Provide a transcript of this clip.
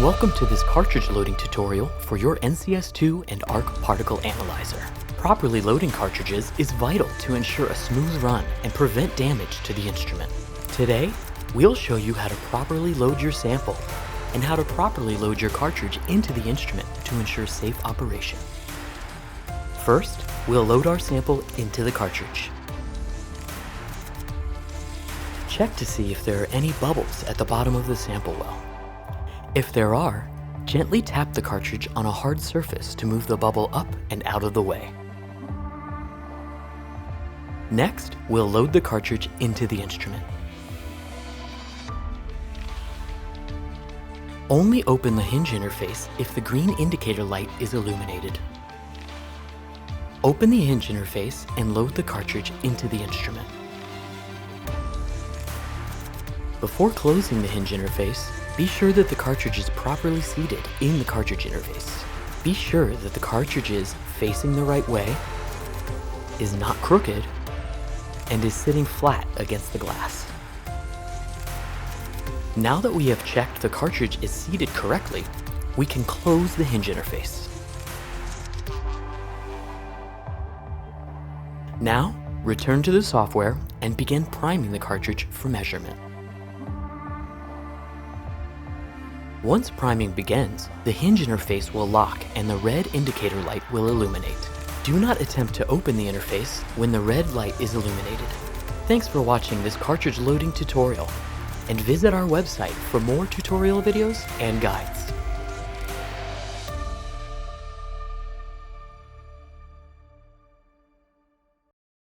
and welcome to this cartridge loading tutorial for your NCS2 and ARC particle analyzer. Properly loading cartridges is vital to ensure a smooth run and prevent damage to the instrument. Today, we'll show you how to properly load your sample and how to properly load your cartridge into the instrument to ensure safe operation. First, we'll load our sample into the cartridge. Check to see if there are any bubbles at the bottom of the sample well. If there are, gently tap the cartridge on a hard surface to move the bubble up and out of the way. Next, we'll load the cartridge into the instrument. Only open the hinge interface if the green indicator light is illuminated. Open the hinge interface and load the cartridge into the instrument. Before closing the hinge interface, be sure that the cartridge is properly seated in the cartridge interface. Be sure that the cartridge is facing the right way, is not crooked, and is sitting flat against the glass. Now that we have checked the cartridge is seated correctly, we can close the hinge interface. Now, return to the software and begin priming the cartridge for measurement. Once priming begins, the hinge interface will lock and the red indicator light will illuminate. Do not attempt to open the interface when the red light is illuminated. Thanks for watching this cartridge loading tutorial, and visit our website for more tutorial videos and guides.